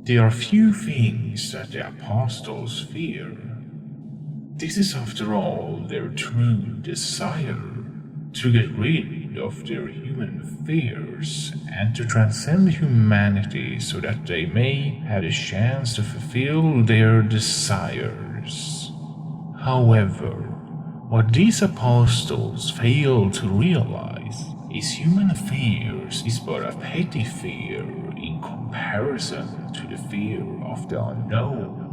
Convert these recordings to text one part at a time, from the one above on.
There are few things that the apostles fear. This is after all their true desire, to get rid of their human fears and to transcend humanity so that they may have a chance to fulfill their desires. However, what these apostles fail to realize is human fears is but a petty fear in comparison to the fear of the unknown,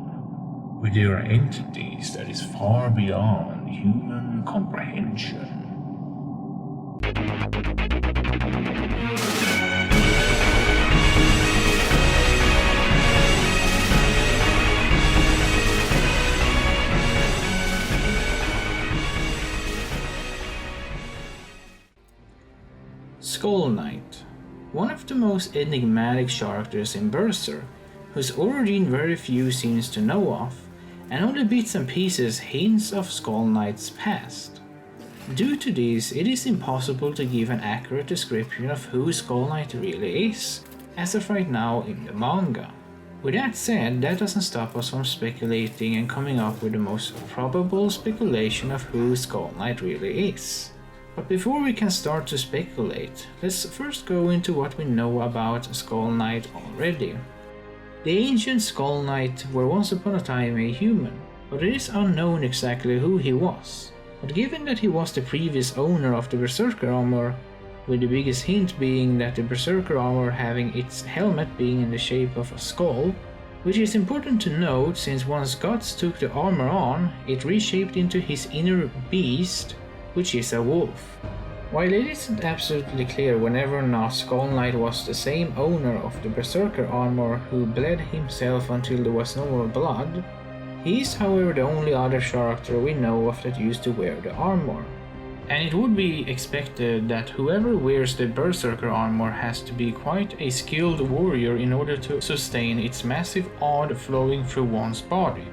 where there are entities that is far beyond human comprehension. Skull Knight, one of the most enigmatic characters in Berserk, whose origin very few seems to know of, and only bits and pieces hints of Skull Knight's past. Due to this, it is impossible to give an accurate description of who Skull Knight really is, as of right now in the manga. With that said, that doesn't stop us from speculating and coming up with the most probable speculation of who Skull Knight really is. But before we can start to speculate, let's first go into what we know about Skull Knight already. The ancient Skull Knight were once upon a time a human, but it is unknown exactly who he was. But given that he was the previous owner of the Berserker armor, with the biggest hint being that the Berserker armor having its helmet being in the shape of a skull, which is important to note since once Guts took the armor on, it reshaped into his inner beast, which is a wolf. While it isn't absolutely clear whenever or not Skull Knight was the same owner of the Berserker armor who bled himself until there was no more blood, he is however the only other character we know of that used to wear the armor. And it would be expected that whoever wears the Berserker armor has to be quite a skilled warrior in order to sustain its massive odd flowing through one's body.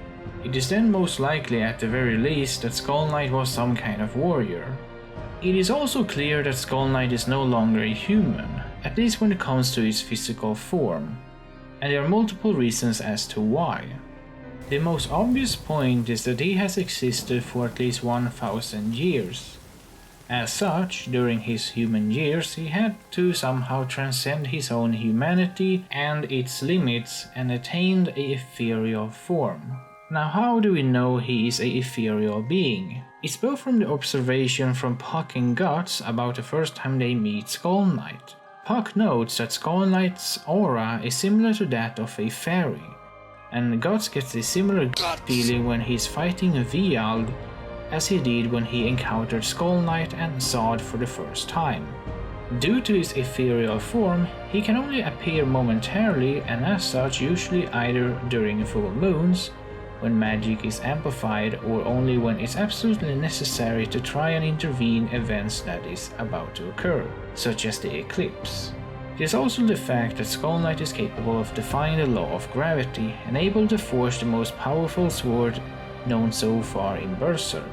It is then most likely at the very least that Skull Knight was some kind of warrior. It is also clear that Skull Knight is no longer a human, at least when it comes to his physical form, and there are multiple reasons as to why. The most obvious point is that he has existed for at least 1000 years. As such, during his human years he had to somehow transcend his own humanity and its limits and attained an ethereal form. Now how do we know he is an ethereal being? It's both from the observation from Puck and Guts about the first time they meet Skull Knight. Puck notes that Skull Knight's aura is similar to that of a fairy, and Guts gets a similar feeling when he's fighting Viald as he did when he encountered Skull Knight and Zod for the first time. Due to his ethereal form, he can only appear momentarily and as such usually either during full moons, when magic is amplified, or only when it's absolutely necessary to try and intervene events that is about to occur, such as the eclipse. There's also the fact that Skull Knight is capable of defying the law of gravity and able to forge the most powerful sword known so far in Berserk.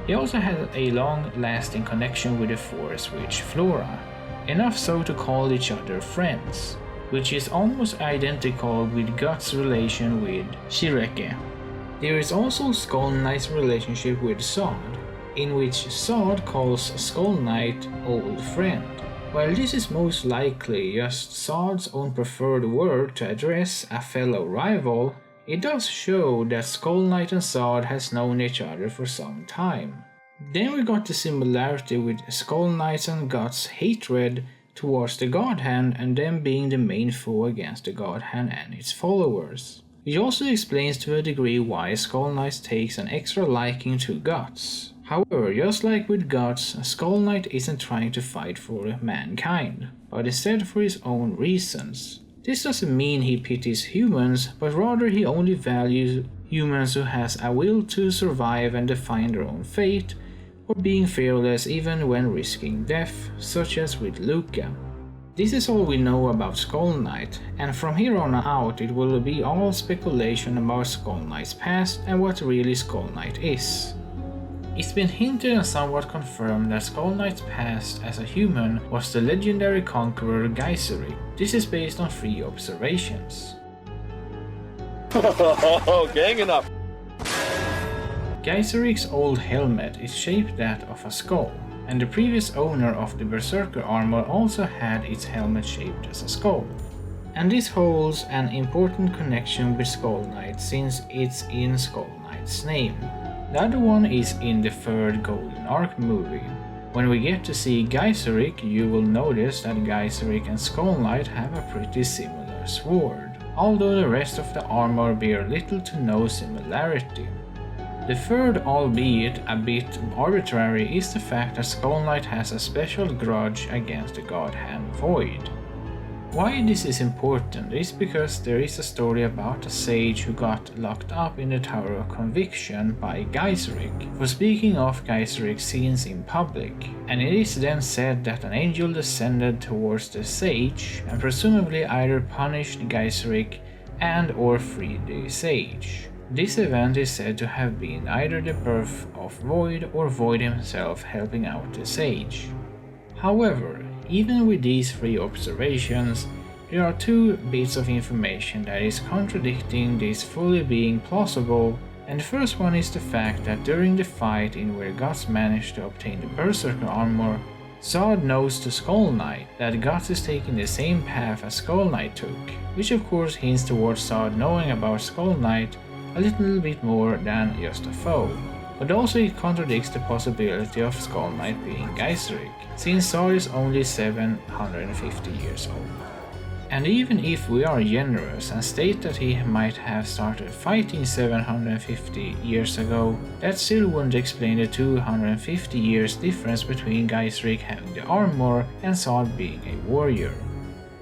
He also has a long-lasting connection with the forest witch Flora, enough so to call each other friends, which is almost identical with Guts' relation with Shireke. There is also Skull Knight's relationship with Zod, in which Zod calls Skull Knight old friend. While this is most likely just Zod's own preferred word to address a fellow rival, it does show that Skull Knight and Zod has known each other for some time. Then we got the similarity with Skull Knight's and Guts' hatred towards the God Hand and them being the main foe against the God Hand and its followers. It also explains to a degree why Skull Knight takes an extra liking to Guts. However, just like with Guts, Skull Knight isn't trying to fight for mankind, but instead for his own reasons. This doesn't mean he pities humans, but rather he only values humans who has a will to survive and define their own fate, or being fearless even when risking death, such as with Luca. This is all we know about Skull Knight, and from here on out it will be all speculation about Skull Knight's past and what really Skull Knight is. It's been hinted and somewhat confirmed that Skull Knight's past as a human was the legendary conqueror Geiseri. This is based on 3 observations. Ganging up. Geiseric's old helmet is shaped that of a skull, and the previous owner of the Berserker armor also had its helmet shaped as a skull. And this holds an important connection with Skull Knight since it's in Skull Knight's name. The other one is in the third Golden Ark movie. When we get to see Geiseric, you will notice that Geiseric and Skull Knight have a pretty similar sword, although the rest of the armor bear little to no similarity. The third, albeit a bit arbitrary, is the fact that Skull Knight has a special grudge against the God Hand Void. Why this is important is because there is a story about a sage who got locked up in the Tower of Conviction by Geiseric for speaking of Geiseric's sins in public, and it is then said that an angel descended towards the sage and presumably either punished Geiseric and or freed the sage. This event is said to have been either the birth of Void or Void himself helping out the sage. However, even with these three observations, there are two bits of information that is contradicting this fully being plausible, and the first one is the fact that during the fight in where Guts managed to obtain the Berserker armor, Zod knows to Skull Knight that Guts is taking the same path as Skull Knight took, which of course hints towards Zod knowing about Skull Knight a little bit more than just a foe. But also it contradicts the possibility of Skull Knight being Geiseric, since Zod is only 750 years old. And even if we are generous and state that he might have started fighting 750 years ago, that still wouldn't explain the 250 years difference between Geiseric having the armor and Zod being a warrior.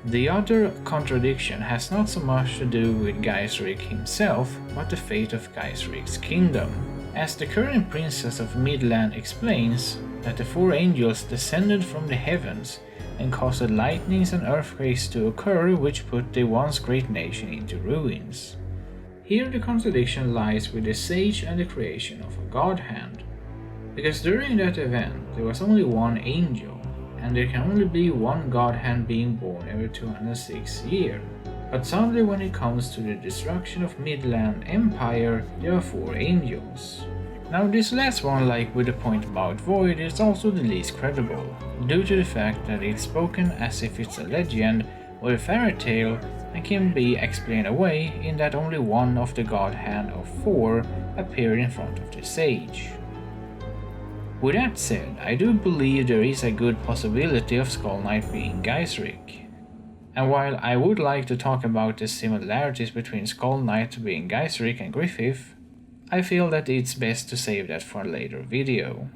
The other contradiction has not so much to do with Geiseric himself, but the fate of Geiseric's kingdom. As the current princess of Midland explains, that the four angels descended from the heavens and caused lightnings and earthquakes to occur which put the once great nation into ruins. Here the contradiction lies with the sage and the creation of a god hand, because during that event there was only one angel, and there can only be one god hand being born every 206 years. But suddenly when it comes to the destruction of Midland Empire, there are four angels. Now this last one, like with the point about Void, is also the least credible, due to the fact that it's spoken as if it's a legend or a fairy tale and can be explained away in that only one of the god hand of four appeared in front of the sage. With that said, I do believe there is a good possibility of Skull Knight being Geiseric. And while I would like to talk about the similarities between Skull Knight being Geiseric and Griffith, I feel that it's best to save that for a later video.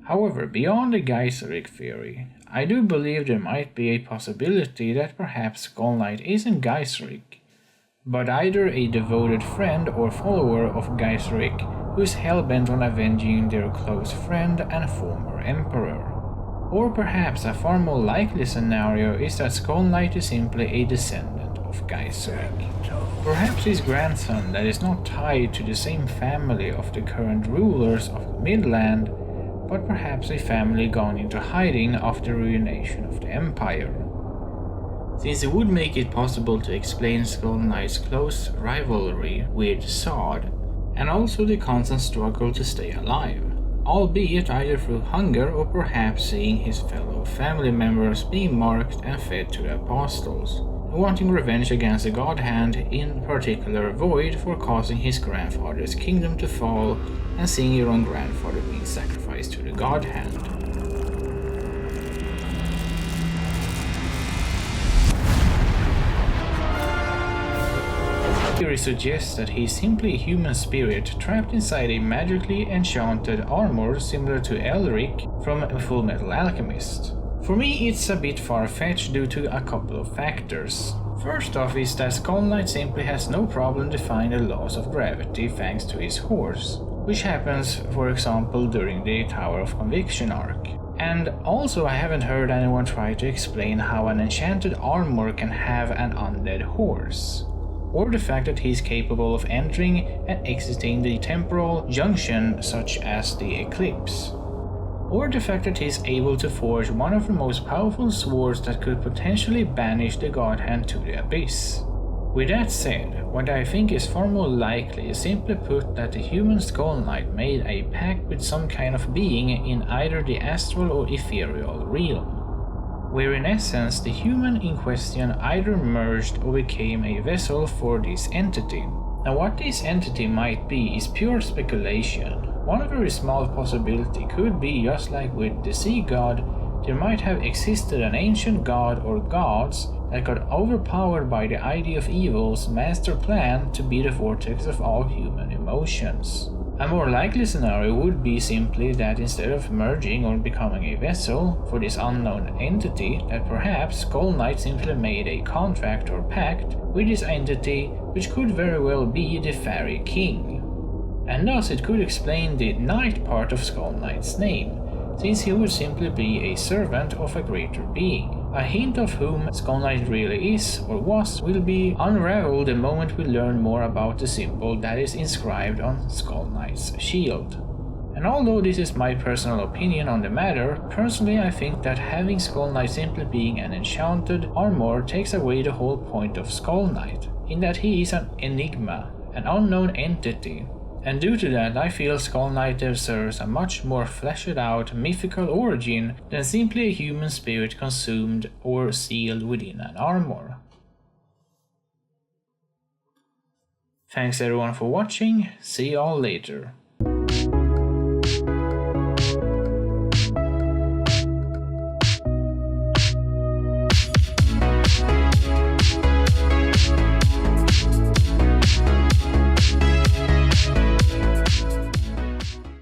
However, beyond the Geiseric theory, I do believe there might be a possibility that perhaps Skull Knight isn't Geiseric, but either a devoted friend or follower of Geiseric who's hellbent on avenging their close friend and former emperor. Or perhaps a far more likely scenario is that Skull Knight is simply a descendant of Geiseric. Perhaps his grandson that is not tied to the same family of the current rulers of Midland, but perhaps a family gone into hiding after the ruination of the empire. Since it would make it possible to explain Skull Knight's close rivalry with Zod, and also the constant struggle to stay alive, albeit either through hunger or perhaps seeing his fellow family members being marked and fed to the apostles, and wanting revenge against the God Hand, in particular Void, for causing his grandfather's kingdom to fall and seeing your own grandfather being sacrificed to the God Hand. Theory suggests that he is simply a human spirit trapped inside a magically enchanted armor similar to Elric from Full Metal Alchemist. For me, it's a bit far-fetched due to a couple of factors. First off is that Skull Knight simply has no problem defying the laws of gravity thanks to his horse, which happens, for example, during the Tower of Conviction arc. And also I haven't heard anyone try to explain how an enchanted armor can have an undead horse, or the fact that he is capable of entering and exiting the temporal junction such as the eclipse, or the fact that he is able to forge one of the most powerful swords that could potentially banish the God Hand to the abyss. With that said, what I think is far more likely is simply put that the human Skull Knight made a pact with some kind of being in either the astral or ethereal realm, where in essence the human in question either merged or became a vessel for this entity. Now what this entity might be is pure speculation. One very small possibility could be, just like with the sea god, there might have existed an ancient god or gods that got overpowered by the idea of evil's master plan to be the vortex of all human emotions. A more likely scenario would be simply that instead of merging or becoming a vessel for this unknown entity, that perhaps Skull Knight simply made a contract or pact with this entity, which could very well be the Fairy King. And thus it could explain the Knight part of Skull Knight's name, since he would simply be a servant of a greater being. A hint of whom Skull Knight really is or was will be unraveled the moment we learn more about the symbol that is inscribed on Skull Knight's shield. And although this is my personal opinion on the matter, personally I think that having Skull Knight simply being an enchanted armor takes away the whole point of Skull Knight, in that he is an enigma, an unknown entity. And due to that, I feel Skull Knight deserves a much more fleshed out mythical origin than simply a human spirit consumed or sealed within an armor. Thanks everyone for watching, see y'all later.